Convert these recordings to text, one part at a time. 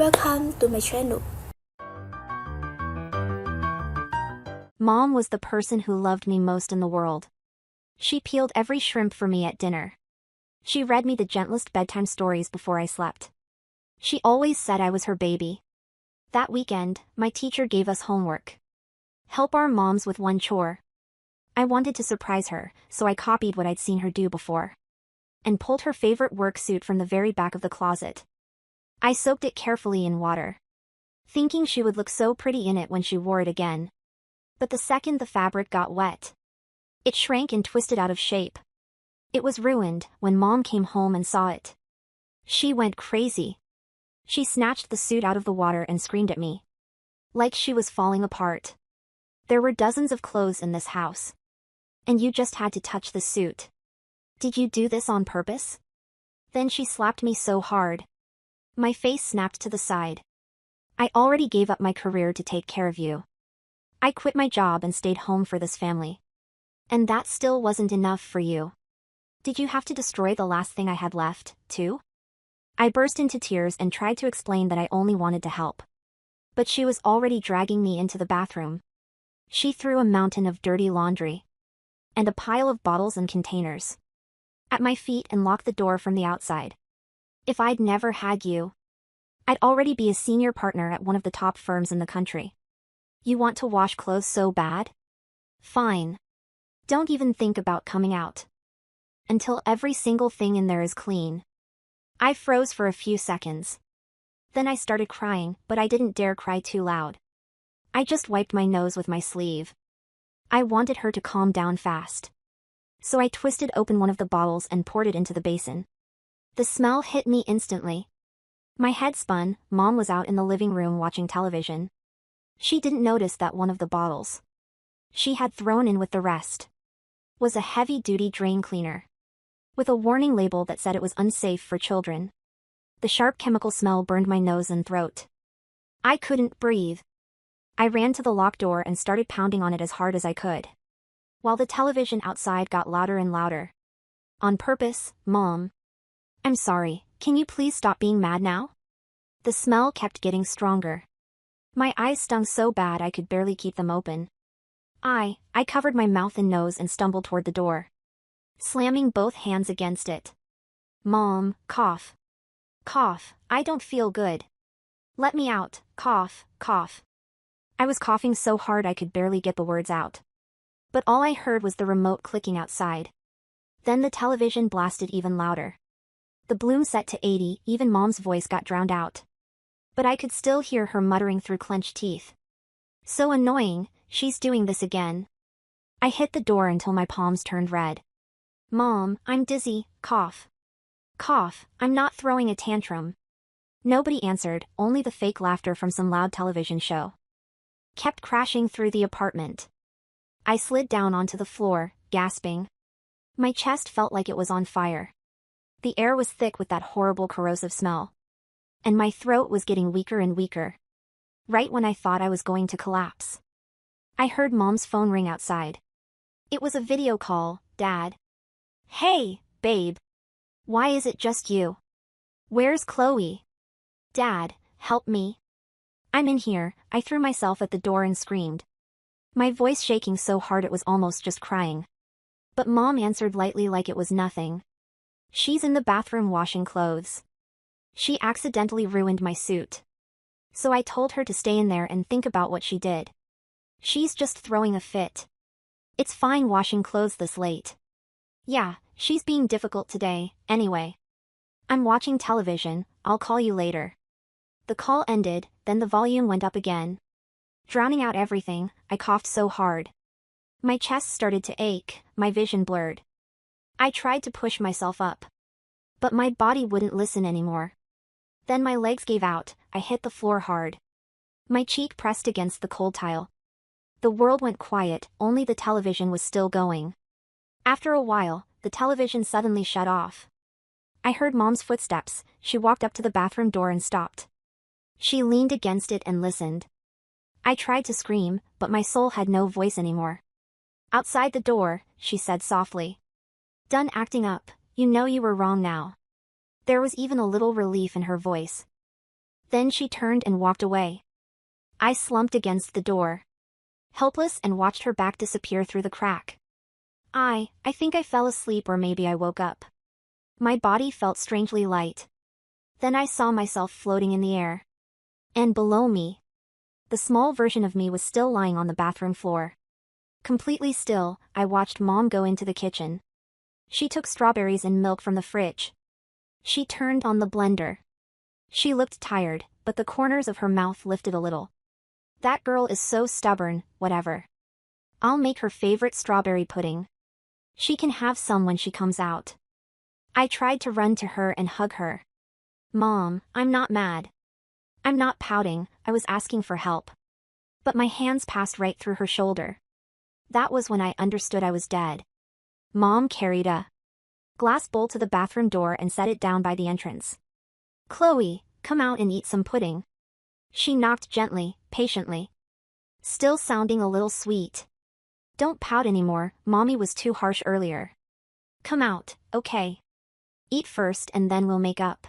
Welcome to my channel. Mom was the person who loved me most in the world. She peeled every shrimp for me at dinner. She read me the gentlest bedtime stories before I slept. She always said I was her baby. That weekend, my teacher gave us homework. Help our moms with one chore. I wanted to surprise her, so I copied what I'd seen her do before. And pulled her favorite work suit from the very back of the closet. I soaked it carefully in water, thinking she would look so pretty in it when she wore it again. But the second the fabric got wet, it shrank and twisted out of shape. It was ruined when Mom came home and saw it. She went crazy. She snatched the suit out of the water and screamed at me. Like she was falling apart. There were dozens of clothes in this house. And you just had to touch the suit. Did you do this on purpose? Then she slapped me so hard. My face snapped to the side. I already gave up my career to take care of you. I quit my job and stayed home for this family. And that still wasn't enough for you. Did you have to destroy the last thing I had left, too? I burst into tears and tried to explain that I only wanted to help. But she was already dragging me into the bathroom. She threw a mountain of dirty laundry. And a pile of bottles and containers at my feet and locked the door from the outside. If I'd never had you, I'd already be a senior partner at one of the top firms in the country. You want to wash clothes so bad? Fine. Don't even think about coming out. Until every single thing in there is clean. I froze for a few seconds. Then I started crying, but I didn't dare cry too loud. I just wiped my nose with my sleeve. I wanted her to calm down fast. So I twisted open one of the bottles and poured it into the basin. The smell hit me instantly. My head spun. Mom was out in the living room watching television. She didn't notice that one of the bottles she had thrown in with the rest was a heavy-duty drain cleaner with a warning label that said it was unsafe for children. The sharp chemical smell burned my nose and throat. I couldn't breathe. I ran to the locked door and started pounding on it as hard as I could, while the television outside got louder and louder. On purpose, Mom. I'm sorry, can you please stop being mad now? The smell kept getting stronger. My eyes stung so bad I could barely keep them open. I covered my mouth and nose and stumbled toward the door, slamming both hands against it. Mom, cough. Cough, I don't feel good. Let me out, cough, cough. I was coughing so hard I could barely get the words out. But all I heard was the remote clicking outside. Then the television blasted even louder. The bloom set to 80, even Mom's voice got drowned out. But I could still hear her muttering through clenched teeth. So annoying, she's doing this again. I hit the door until my palms turned red. Mom, I'm dizzy, cough. Cough, I'm not throwing a tantrum. Nobody answered, only the fake laughter from some loud television show kept crashing through the apartment. I slid down onto the floor, gasping. My chest felt like it was on fire. The air was thick with that horrible corrosive smell. And my throat was getting weaker and weaker. Right when I thought I was going to collapse, I heard Mom's phone ring outside. It was a video call, Dad. Hey, babe. Why is it just you? Where's Qley? Dad, help me. I'm in here. I threw myself at the door and screamed, my voice shaking so hard it was almost just crying. But Mom answered lightly like it was nothing. She's in the bathroom washing clothes. She accidentally ruined my suit. So I told her to stay in there and think about what she did. She's just throwing a fit. It's fine washing clothes this late. Yeah, she's being difficult today, anyway. I'm watching television, I'll call you later. The call ended, then the volume went up again. Drowning out everything, I coughed so hard. My chest started to ache, my vision blurred. I tried to push myself up. But my body wouldn't listen anymore. Then my legs gave out, I hit the floor hard. My cheek pressed against the cold tile. The world went quiet, only the television was still going. After a while, the television suddenly shut off. I heard Mom's footsteps. She walked up to the bathroom door and stopped. She leaned against it and listened. I tried to scream, but my soul had no voice anymore. Outside the door, she said softly. Done acting up, you know you were wrong now. There was even a little relief in her voice. Then she turned and walked away. I slumped against the door, helpless, and watched her back disappear through the crack. I think I fell asleep, or maybe I woke up. My body felt strangely light. Then I saw myself floating in the air. And below me, the small version of me was still lying on the bathroom floor. Completely still, I watched Mom go into the kitchen. She took strawberries and milk from the fridge. She turned on the blender. She looked tired, but the corners of her mouth lifted a little. That girl is so stubborn, whatever. I'll make her favorite strawberry pudding. She can have some when she comes out. I tried to run to her and hug her. Mom, I'm not mad. I'm not pouting, I was asking for help. But my hands passed right through her shoulder. That was when I understood I was dead. Mom carried a glass bowl to the bathroom door and set it down by the entrance. Qley, come out and eat some pudding. She knocked gently, patiently, still sounding a little sweet. Don't pout anymore, Mommy was too harsh earlier. Come out, okay? Eat first and then we'll make up.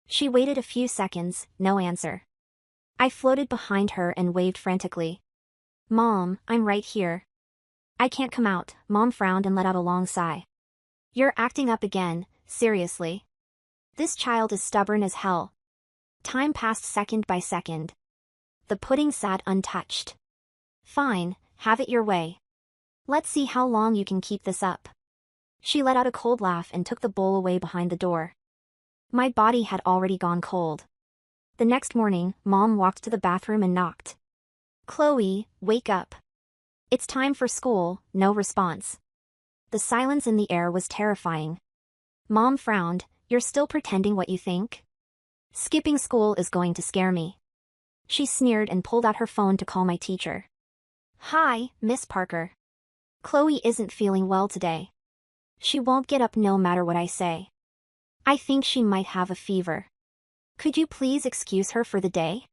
She waited a few seconds, no answer. I floated behind her and waved frantically. Mom, I'm right here. I can't come out, Mom frowned and let out a long sigh. You're acting up again, seriously. This child is stubborn as hell. Time passed second by second. The pudding sat untouched. Fine, have it your way. Let's see how long you can keep this up. She let out a cold laugh and took the bowl away behind the door. My body had already gone cold. The next morning, Mom walked to the bathroom and knocked. Qley, wake up. It's time for school, no response. The silence in the air was terrifying. Mom frowned, you're still pretending what you think? Skipping school is going to scare me. She sneered and pulled out her phone to call my teacher. Hi, Miss Parker. Qley isn't feeling well today. She won't get up no matter what I say. I think she might have a fever. Could you please excuse her for the day?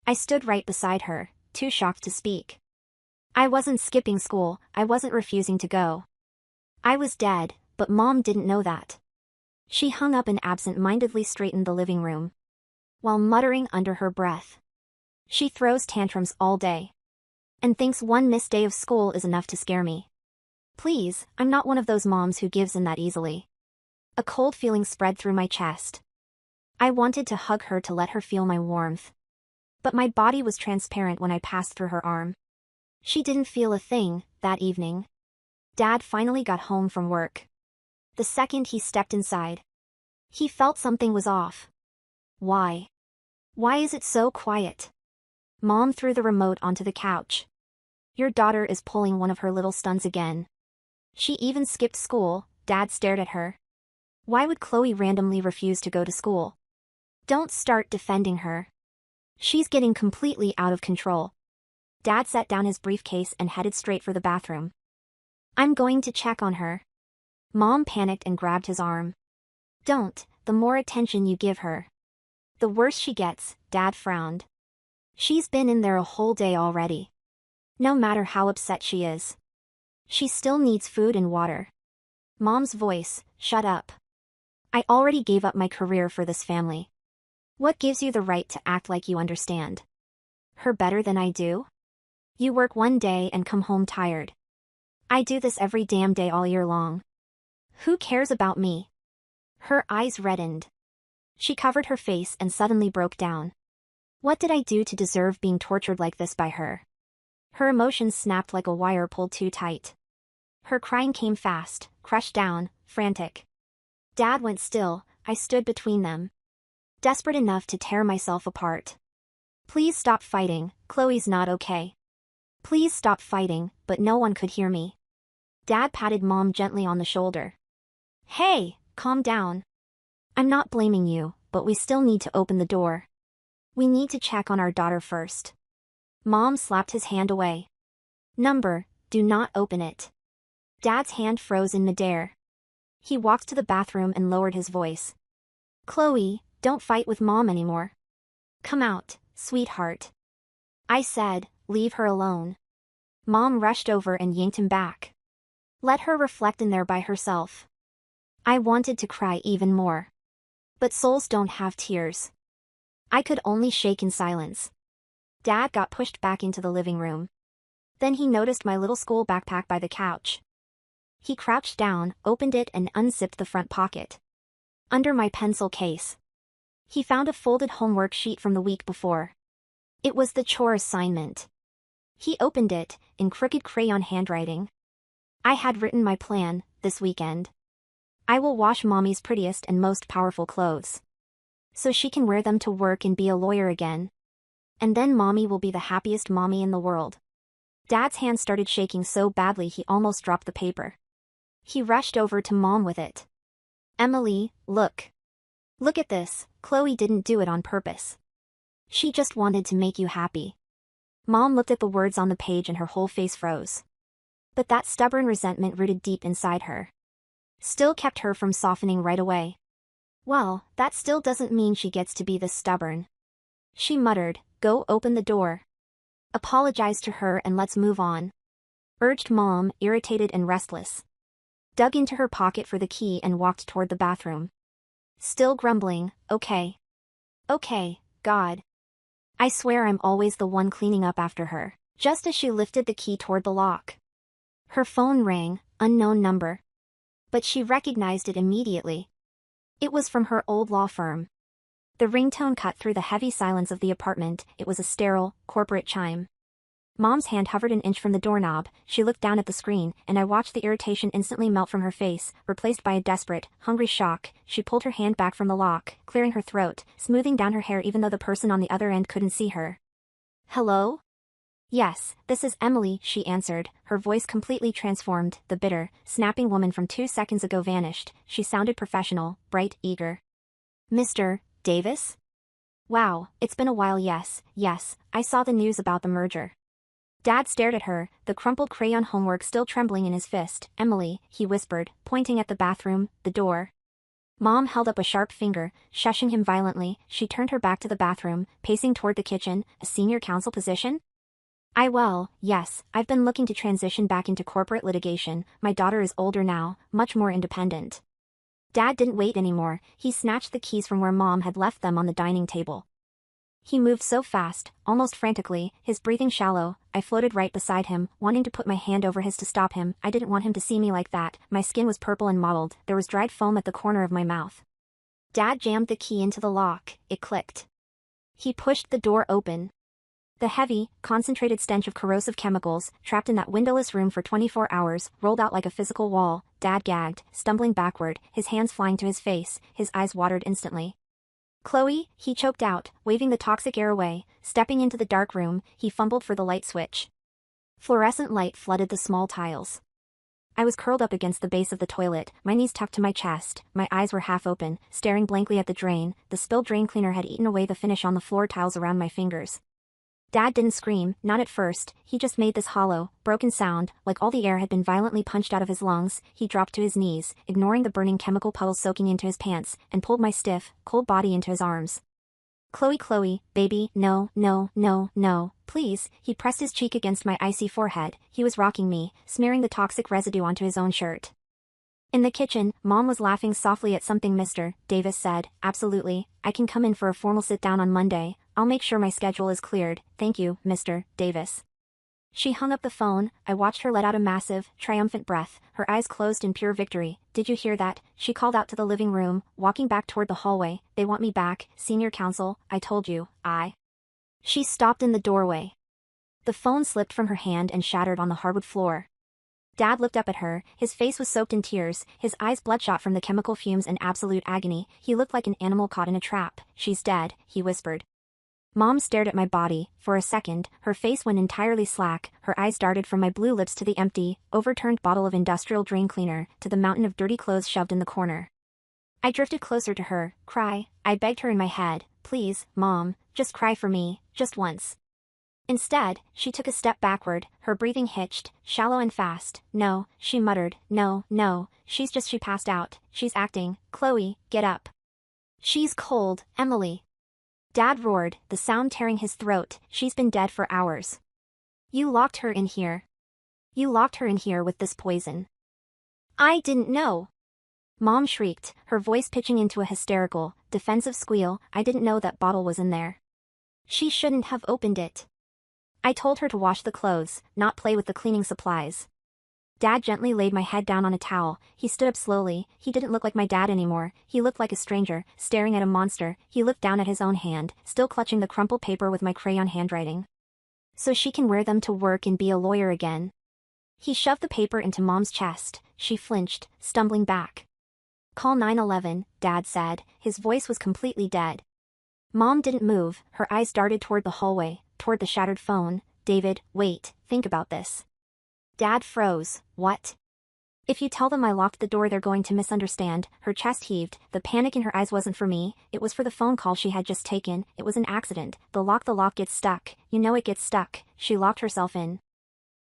I stood right beside her, too shocked to speak. I wasn't skipping school, I wasn't refusing to go. I was dead, but Mom didn't know that. She hung up and absent-mindedly straightened the living room, while muttering under her breath. She throws tantrums all day, and thinks one missed day of school is enough to scare me. Please, I'm not one of those moms who gives in that easily. A cold feeling spread through my chest. I wanted to hug her to let her feel my warmth. But my body was transparent when I passed through her arm. She didn't feel a thing, that evening. Dad finally got home from work. The second he stepped inside, he felt something was off. Why? Why is it so quiet? Mom threw the remote onto the couch. Your daughter is pulling one of her little stunts again. She even skipped school, Dad stared at her. Why would Qley randomly refuse to go to school? Don't start defending her. She's getting completely out of control. Dad set down his briefcase and headed straight for the bathroom. I'm going to check on her. Mom panicked and grabbed his arm. Don't, the more attention you give her, the worse she gets, Dad frowned. She's been in there a whole day already. No matter how upset she is, she still needs food and water. Mom's voice, shut up. I already gave up my career for this family. What gives you the right to act like you understand her better than I do? You work one day and come home tired. I do this every damn day all year long. Who cares about me? Her eyes reddened. She covered her face and suddenly broke down. What did I do to deserve being tortured like this by her? Her emotions snapped like a wire pulled too tight. Her crying came fast, crushed down, frantic. Dad went still, I stood between them, desperate enough to tear myself apart. Please stop fighting, Qley's not okay. Please stop fighting, but no one could hear me. Dad patted Mom gently on the shoulder. Hey, calm down. I'm not blaming you, but we still need to open the door. We need to check on our daughter first. Mom slapped his hand away. Do not open it. Dad's hand froze in midair. He walked to the bathroom and lowered his voice. Qley, don't fight with Mom anymore. Come out, sweetheart. I said, leave her alone. Mom rushed over and yanked him back. Let her reflect in there by herself. I wanted to cry even more. But souls don't have tears. I could only shake in silence. Dad got pushed back into the living room. Then he noticed my little school backpack by the couch. He crouched down, opened it and unzipped the front pocket. Under my pencil case, he found a folded homework sheet from the week before. It was the chore assignment. He opened it, in crooked crayon handwriting. I had written my plan, this weekend. I will wash Mommy's prettiest and most powerful clothes, so she can wear them to work and be a lawyer again. And then Mommy will be the happiest mommy in the world. Dad's hand started shaking so badly he almost dropped the paper. He rushed over to Mom with it. Emily, look. Look at this, Qley didn't do it on purpose. She just wanted to make you happy. Mom looked at the words on the page and her whole face froze. But that stubborn resentment rooted deep inside her still kept her from softening right away. Well, that still doesn't mean she gets to be this stubborn. She muttered, go open the door. Apologize to her and let's move on. Urged Mom, irritated and restless. Dug into her pocket for the key and walked toward the bathroom. Still grumbling, okay. Okay, God. I swear I'm always the one cleaning up after her. Just as she lifted the key toward the lock, her phone rang, unknown number. But she recognized it immediately. It was from her old law firm. The ringtone cut through the heavy silence of the apartment. It was a sterile, corporate chime. Mom's hand hovered an inch from the doorknob. She looked down at the screen, and I watched the irritation instantly melt from her face, replaced by a desperate, hungry shock. She pulled her hand back from the lock, clearing her throat, smoothing down her hair even though the person on the other end couldn't see her. Hello? Yes, this is Emily, she answered, her voice completely transformed. The bitter, snapping woman from 2 seconds ago vanished. She sounded professional, bright, eager. Mr. Davis? Wow, it's been a while. Yes, I saw the news about the merger. Dad stared at her, the crumpled crayon homework still trembling in his fist. Emily, he whispered, pointing at the bathroom, the door. Mom held up a sharp finger, shushing him violently. She turned her back to the bathroom, pacing toward the kitchen. A senior counsel position? Yes, I've been looking to transition back into corporate litigation. My daughter is older now, much more independent. Dad didn't wait anymore. He snatched the keys from where Mom had left them on the dining table. He moved so fast, almost frantically, his breathing shallow. I floated right beside him, wanting to put my hand over his to stop him. I didn't want him to see me like that. My skin was purple and mottled. There was dried foam at the corner of my mouth. Dad jammed the key into the lock. It clicked. He pushed the door open. The heavy, concentrated stench of corrosive chemicals, trapped in that windowless room for 24 hours, rolled out like a physical wall. Dad gagged, stumbling backward, his hands flying to his face, his eyes watered instantly. Qley, he choked out, waving the toxic air away. Stepping into the dark room, he fumbled for the light switch. Fluorescent light flooded the small tiles. I was curled up against the base of the toilet, my knees tucked to my chest, my eyes were half open, staring blankly at the drain. The spilled drain cleaner had eaten away the finish on the floor tiles around my fingers. Dad didn't scream, not at first. He just made this hollow, broken sound, like all the air had been violently punched out of his lungs. He dropped to his knees, ignoring the burning chemical puddles soaking into his pants, and pulled my stiff, cold body into his arms. Qley, baby, no, please. He pressed his cheek against my icy forehead. He was rocking me, smearing the toxic residue onto his own shirt. In the kitchen, Mom was laughing softly at something. Mr. Davis said, absolutely, I can come in for a formal sit-down on Monday. I'll make sure my schedule is cleared. Thank you, Mr. Davis. She hung up the phone. I watched her let out a massive, triumphant breath, her eyes closed in pure victory. Did you hear that? She called out to the living room, walking back toward the hallway. They want me back, senior counsel. I told you, She stopped in the doorway. The phone slipped from her hand and shattered on the hardwood floor. Dad looked up at her, his face was soaked in tears, his eyes bloodshot from the chemical fumes and absolute agony. He looked like an animal caught in a trap. She's dead, he whispered. Mom stared at my body. For a second, her face went entirely slack, her eyes darted from my blue lips to the empty, overturned bottle of industrial drain cleaner, to the mountain of dirty clothes shoved in the corner. I drifted closer to her. Cry, I begged her in my head. Please, Mom, just cry for me, just once. Instead, she took a step backward, her breathing hitched, shallow and fast. No, she muttered, no, she passed out, she's acting. Qley, get up. She's cold, Emily. Dad roared, the sound tearing his throat. She's been dead for hours. You locked her in here. You locked her in here with this poison. I didn't know. Mom shrieked, her voice pitching into a hysterical, defensive squeal. I didn't know that bottle was in there. She shouldn't have opened it. I told her to wash the clothes, not play with the cleaning supplies. Dad gently laid my head down on a towel. He stood up slowly. He didn't look like my dad anymore. He looked like a stranger, staring at a monster. He looked down at his own hand, still clutching the crumpled paper with my crayon handwriting. So she can wear them to work and be a lawyer again. He shoved the paper into Mom's chest. She flinched, stumbling back. Call 911, Dad said. His voice was completely dead. Mom didn't move. Her eyes darted toward the hallway, toward the shattered phone. David, wait, think about this. Dad froze. What? If you tell them I locked the door, they're going to misunderstand. Her chest heaved. The panic in her eyes wasn't for me. It was for the phone call she had just taken. It was an accident. The lock gets stuck. You know it gets stuck. She locked herself in.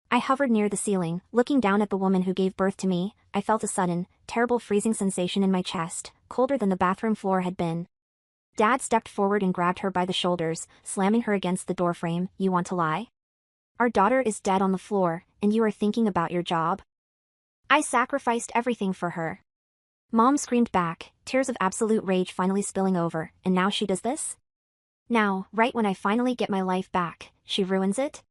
I hovered near the ceiling, looking down at the woman who gave birth to me. I felt a sudden, terrible freezing sensation in my chest, colder than the bathroom floor had been. Dad stepped forward and grabbed her by the shoulders, slamming her against the doorframe. You want to lie? Our daughter is dead on the floor, and you are thinking about your job? I sacrificed everything for her. Mom screamed back, tears of absolute rage finally spilling over, and now she does this? Now, right when I finally get my life back, she ruins it?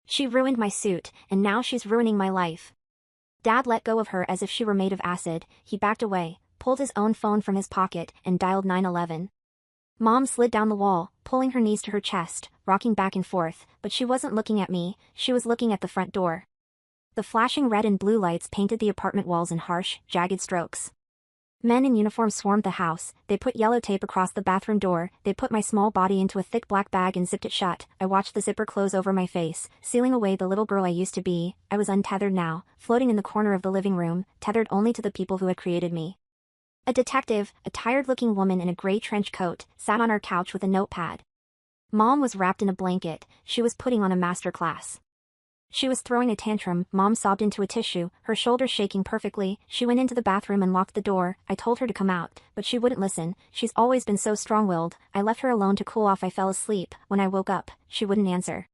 She ruined my suit, and now she's ruining my life. Dad let go of her as if she were made of acid. He backed away, pulled his own phone from his pocket, and dialed 911. Mom slid down the wall, pulling her knees to her chest, rocking back and forth, but she wasn't looking at me. She was looking at the front door. The flashing red and blue lights painted the apartment walls in harsh, jagged strokes. Men in uniform swarmed the house. They put yellow tape across the bathroom door. They put my small body into a thick black bag and zipped it shut. I watched the zipper close over my face, sealing away the little girl I used to be. I was untethered now, floating in the corner of the living room, tethered only to the people who had created me. A detective, a tired-looking woman in a gray trench coat, sat on our couch with a notepad. Mom was wrapped in a blanket. She was putting on a master class. She was throwing a tantrum. Mom sobbed into a tissue, her shoulders shaking perfectly. She went into the bathroom and locked the door. I told her to come out, but she wouldn't listen. She's always been so strong-willed. I left her alone to cool off. I fell asleep. When I woke up, she wouldn't answer.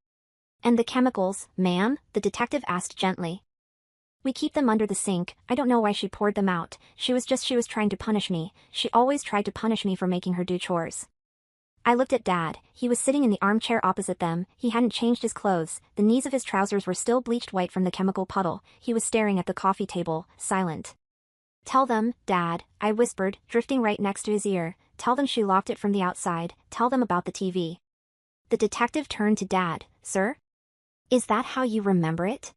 And the chemicals, ma'am? The detective asked gently. We keep them under the sink. I don't know why she poured them out. She was trying to punish me. She always tried to punish me for making her do chores. I looked at Dad. He was sitting in the armchair opposite them. He hadn't changed his clothes. The knees of his trousers were still bleached white from the chemical puddle. He was staring at the coffee table, silent. Tell them, Dad, I whispered, drifting right next to his ear. Tell them she locked it from the outside. Tell them about the TV. The detective turned to Dad. Sir? Is that how you remember it?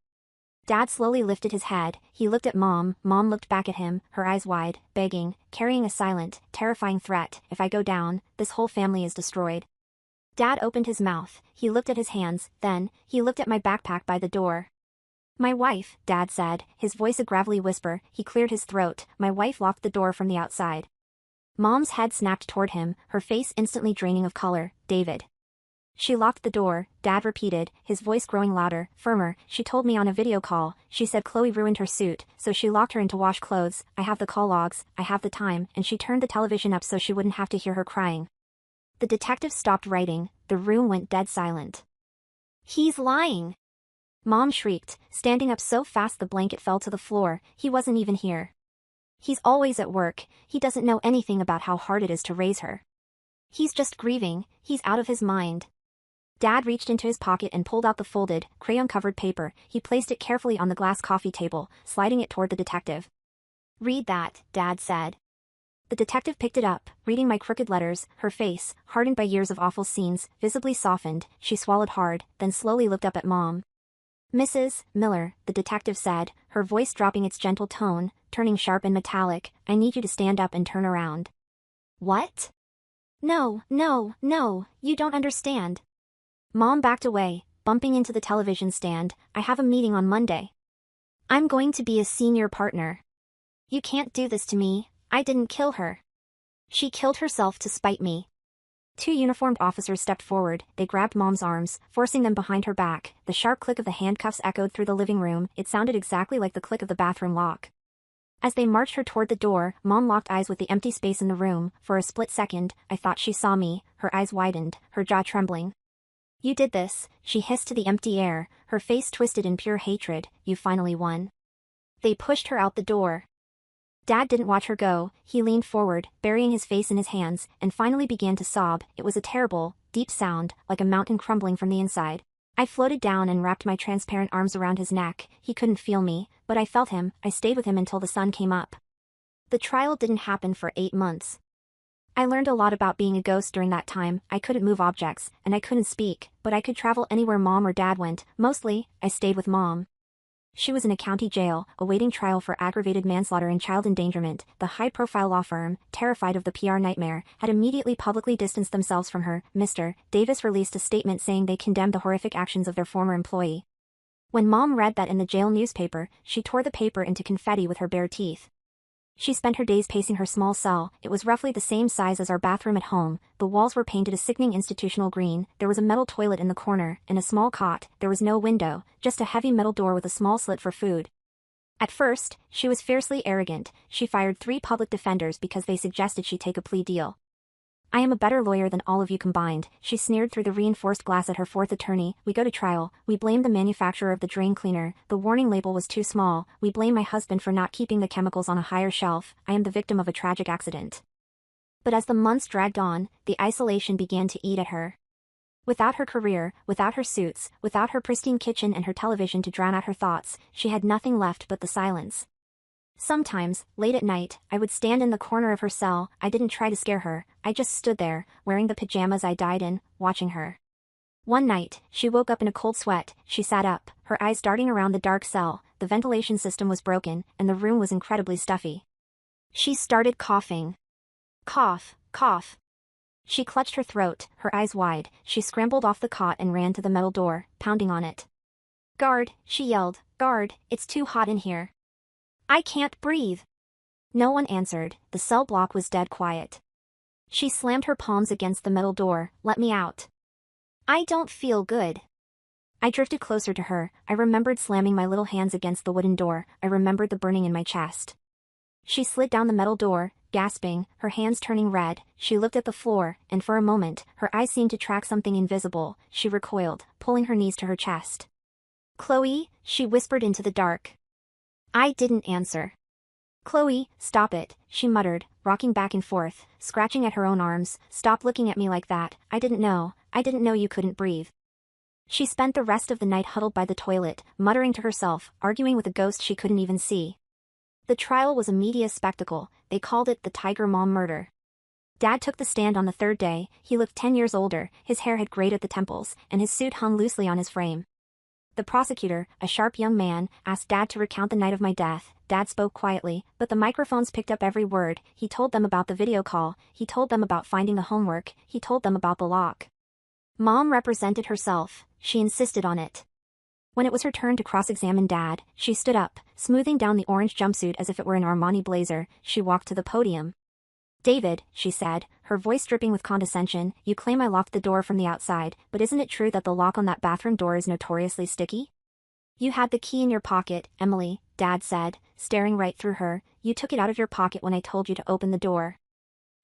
Dad slowly lifted his head. He looked at Mom. Mom looked back at him, her eyes wide, begging, carrying a silent, terrifying threat. If I go down, this whole family is destroyed. Dad opened his mouth. He looked at his hands. Then, he looked at my backpack by the door. My wife, Dad said, his voice a gravelly whisper. He cleared his throat. My wife locked the door from the outside. Mom's head snapped toward him, her face instantly draining of color. David. She locked the door, Dad repeated, his voice growing louder, firmer. She told me on a video call. She said Qley ruined her suit, so she locked her in to wash clothes. I have the call logs, I have the time, and she turned the television up so she wouldn't have to hear her crying. The detective stopped writing. The room went dead silent. He's lying! Mom shrieked, standing up so fast the blanket fell to the floor. He wasn't even here. He's always at work. He doesn't know anything about how hard it is to raise her. He's just grieving. He's out of his mind. Dad reached into his pocket and pulled out the folded, crayon-covered paper. He placed it carefully on the glass coffee table, sliding it toward the detective. Read that, Dad said. The detective picked it up, reading my crooked letters. Her face, hardened by years of awful scenes, visibly softened. She swallowed hard, then slowly looked up at Mom. Mrs. Miller, the detective said, her voice dropping its gentle tone, turning sharp and metallic. I need you to stand up and turn around. What? No, you don't understand. Mom backed away, bumping into the television stand. I have a meeting on Monday. I'm going to be a senior partner. You can't do this to me. I didn't kill her. She killed herself to spite me. Two uniformed officers stepped forward. They grabbed Mom's arms, forcing them behind her back. The sharp click of the handcuffs echoed through the living room. It sounded exactly like the click of the bathroom lock. As they marched her toward the door, Mom locked eyes with the empty space in the room. For a split second, I thought she saw me. Her eyes widened, her jaw trembling. You did this, she hissed to the empty air, her face twisted in pure hatred. You finally won. They pushed her out the door. Dad didn't watch her go. He leaned forward, burying his face in his hands, and finally began to sob. It was a terrible, deep sound, like a mountain crumbling from the inside. I floated down and wrapped my transparent arms around his neck. He couldn't feel me, but I felt him. I stayed with him until the sun came up. The trial didn't happen for 8 months. I learned a lot about being a ghost during that time. I couldn't move objects, and I couldn't speak, but I could travel anywhere Mom or Dad went. Mostly, I stayed with Mom. She was in a county jail, awaiting trial for aggravated manslaughter and child endangerment. The high-profile law firm, terrified of the PR nightmare, had immediately publicly distanced themselves from her. Mr. Davis released a statement saying they condemned the horrific actions of their former employee. When Mom read that in the jail newspaper, she tore the paper into confetti with her bare teeth. She spent her days pacing her small cell. It was roughly the same size as our bathroom at home. The walls were painted a sickening institutional green. There was a metal toilet in the corner, and a small cot. There was no window, just a heavy metal door with a small slit for food. At first, she was fiercely arrogant. She fired 3 public defenders because they suggested she take a plea deal. "I am a better lawyer than all of you combined," she sneered through the reinforced glass at her 4th attorney. "We go to trial. We blame the manufacturer of the drain cleaner. The warning label was too small. We blame my husband for not keeping the chemicals on a higher shelf. I am the victim of a tragic accident." But as the months dragged on, the isolation began to eat at her. Without her career, without her suits, without her pristine kitchen and her television to drown out her thoughts, she had nothing left but the silence. Sometimes, late at night, I would stand in the corner of her cell. I didn't try to scare her. I just stood there, wearing the pajamas I died in, watching her. One night, she woke up in a cold sweat. She sat up, her eyes darting around the dark cell. The ventilation system was broken, and the room was incredibly stuffy. She started coughing. Cough, cough. She clutched her throat, her eyes wide. She scrambled off the cot and ran to the metal door, pounding on it. "Guard," she yelled. "Guard, it's too hot in here. I can't breathe." No one answered. The cell block was dead quiet. She slammed her palms against the metal door. "Let me out. I don't feel good." I drifted closer to her. I remembered slamming my little hands against the wooden door. I remembered the burning in my chest. She slid down the metal door, gasping, her hands turning red. She looked at the floor, and for a moment, her eyes seemed to track something invisible. She recoiled, pulling her knees to her chest. "Qley," she whispered into the dark. I didn't answer. "Qley, stop it," she muttered, rocking back and forth, scratching at her own arms. "Stop looking at me like that. I didn't know you couldn't breathe." She spent the rest of the night huddled by the toilet, muttering to herself, arguing with a ghost she couldn't even see. The trial was a media spectacle. They called it the Tiger Mom murder. Dad took the stand on the 3rd day. He looked 10 years older, his hair had grayed at the temples, and his suit hung loosely on his frame. The prosecutor, a sharp young man, asked Dad to recount the night of my death. Dad spoke quietly, but the microphones picked up every word. He told them about the video call. He told them about finding the homework. He told them about the lock. Mom represented herself. She insisted on it. When it was her turn to cross-examine Dad, she stood up, smoothing down the orange jumpsuit as if it were an Armani blazer. She walked to the podium. "David," she said, her voice dripping with condescension, "you claim I locked the door from the outside, but isn't it true that the lock on that bathroom door is notoriously sticky?" "You had the key in your pocket, Emily," Dad said, staring right through her. "You took it out of your pocket when I told you to open the door."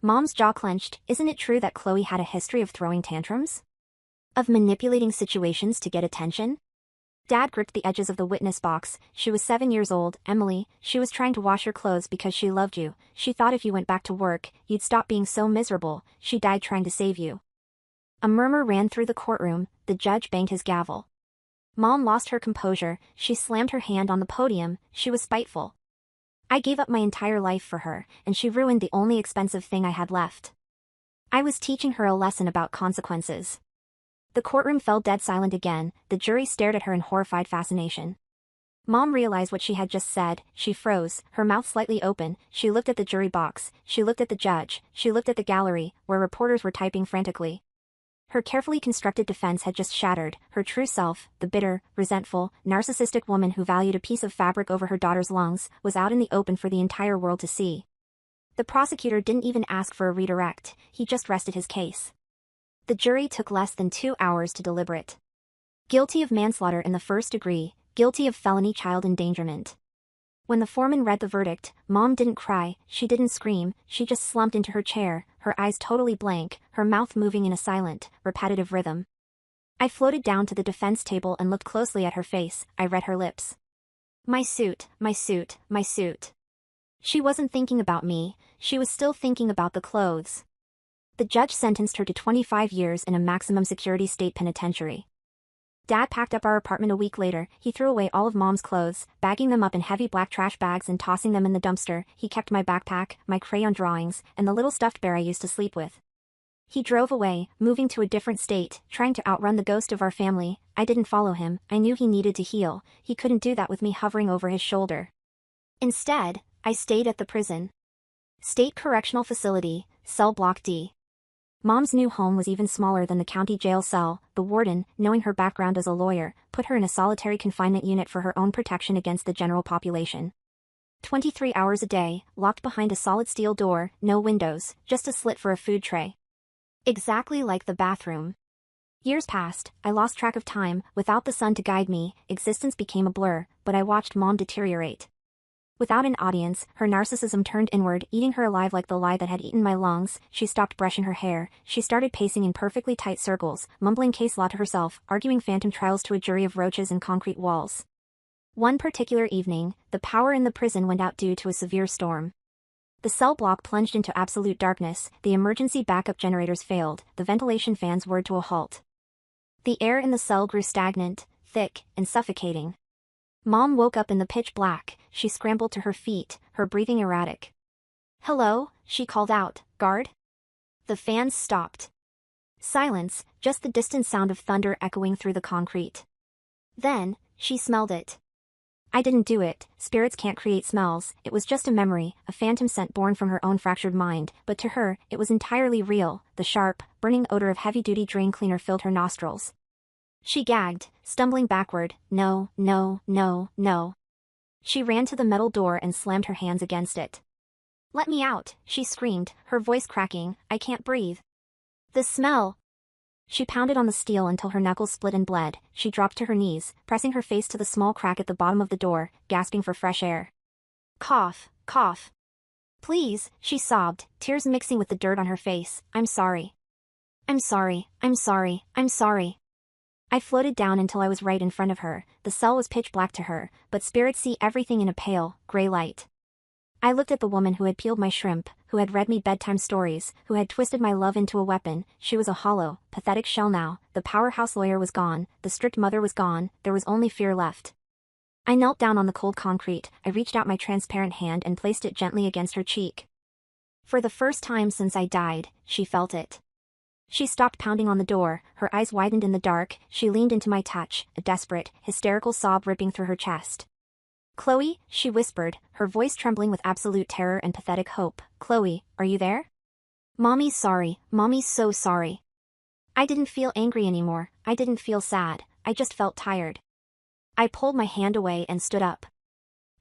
Mom's jaw clenched. "Isn't it true that Qley had a history of throwing tantrums? Of manipulating situations to get attention?" Dad gripped the edges of the witness box. "She was 7 years old, Emily. She was trying to wash your clothes because she loved you. She thought if you went back to work, you'd stop being so miserable. She died trying to save you." A murmur ran through the courtroom. The judge banged his gavel. Mom lost her composure. She slammed her hand on the podium. She was spiteful. "I gave up my entire life for her, and she ruined the only expensive thing I had left. I was teaching her a lesson about consequences." The courtroom fell dead silent again. The jury stared at her in horrified fascination. Mom realized what she had just said. She froze, her mouth slightly open. She looked at the jury box. She looked at the judge. She looked at the gallery, where reporters were typing frantically. Her carefully constructed defense had just shattered. Her true self, the bitter, resentful, narcissistic woman who valued a piece of fabric over her daughter's lungs, was out in the open for the entire world to see. The prosecutor didn't even ask for a redirect. He just rested his case. The jury took less than 2 hours to deliberate. Guilty of manslaughter in the 1st degree, guilty of felony child endangerment. When the foreman read the verdict, Mom didn't cry, she didn't scream, she just slumped into her chair, her eyes totally blank, her mouth moving in a silent, repetitive rhythm. I floated down to the defense table and looked closely at her face. I read her lips. "My suit, my suit, my suit." She wasn't thinking about me, she was still thinking about the clothes. The judge sentenced her to 25 years in a maximum security state penitentiary. Dad packed up our apartment a week later. He threw away all of Mom's clothes, bagging them up in heavy black trash bags and tossing them in the dumpster. He kept my backpack, my crayon drawings, and the little stuffed bear I used to sleep with. He drove away, moving to a different state, trying to outrun the ghost of our family. I didn't follow him. I knew he needed to heal. He couldn't do that with me hovering over his shoulder. Instead, I stayed at the prison. State Correctional Facility, Cell Block D. Mom's new home was even smaller than the county jail cell. The warden, knowing her background as a lawyer, put her in a solitary confinement unit for her own protection against the general population. 23 hours a day, locked behind a solid steel door, no windows, just a slit for a food tray. Exactly like the bathroom. Years passed, I lost track of time. Without the sun to guide me, existence became a blur, but I watched Mom deteriorate. Without an audience, her narcissism turned inward, eating her alive like the lie that had eaten my lungs. She stopped brushing her hair. She started pacing in perfectly tight circles, mumbling case law to herself, arguing phantom trials to a jury of roaches and concrete walls. One particular evening, the power in the prison went out due to a severe storm. The cell block plunged into absolute darkness, the emergency backup generators failed, the ventilation fans whirred to a halt. The air in the cell grew stagnant, thick, and suffocating. Mom woke up in the pitch black. She scrambled to her feet, her breathing erratic. "Hello," she called out, "guard?" The fans stopped. Silence, just the distant sound of thunder echoing through the concrete. Then, she smelled it. I didn't do it, spirits can't create smells, it was just a memory, a phantom scent born from her own fractured mind, but to her, it was entirely real. The sharp, burning odor of heavy-duty drain cleaner filled her nostrils. She gagged, stumbling backward. No, no, no, no. She ran to the metal door and slammed her hands against it. "Let me out," she screamed, her voice cracking. "I can't breathe. The smell." She pounded on the steel until her knuckles split and bled. She dropped to her knees, pressing her face to the small crack at the bottom of the door, gasping for fresh air. "Cough, cough. Please," she sobbed, tears mixing with the dirt on her face. "I'm sorry. I'm sorry, I'm sorry, I'm sorry." I floated down until I was right in front of her. The cell was pitch black to her, but spirits see everything in a pale, gray light. I looked at the woman who had peeled my shrimp, who had read me bedtime stories, who had twisted my love into a weapon. She was a hollow, pathetic shell now. The powerhouse lawyer was gone, the strict mother was gone, there was only fear left. I knelt down on the cold concrete. I reached out my transparent hand and placed it gently against her cheek. For the first time since I died, she felt it. She stopped pounding on the door, her eyes widened in the dark. She leaned into my touch, a desperate, hysterical sob ripping through her chest. "Qley," she whispered, her voice trembling with absolute terror and pathetic hope. "Qley, are you there? Mommy's sorry, Mommy's so sorry." I didn't feel angry anymore, I didn't feel sad, I just felt tired. I pulled my hand away and stood up.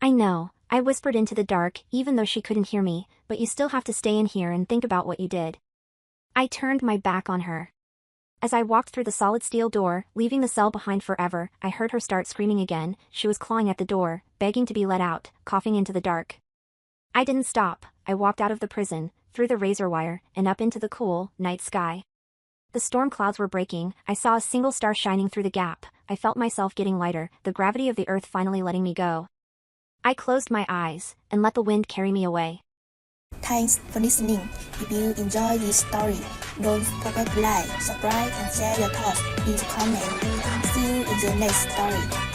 "I know," I whispered into the dark, even though she couldn't hear me, "but you still have to stay in here and think about what you did." I turned my back on her. As I walked through the solid steel door, leaving the cell behind forever, I heard her start screaming again. She was clawing at the door, begging to be let out, coughing into the dark. I didn't stop. I walked out of the prison, through the razor wire, and up into the cool, night sky. The storm clouds were breaking. I saw a single star shining through the gap. I felt myself getting lighter, the gravity of the earth finally letting me go. I closed my eyes, and let the wind carry me away. Thanks for listening. If you enjoy this story, don't forget to like, subscribe, and share your thoughts in the comments. See you in the next story.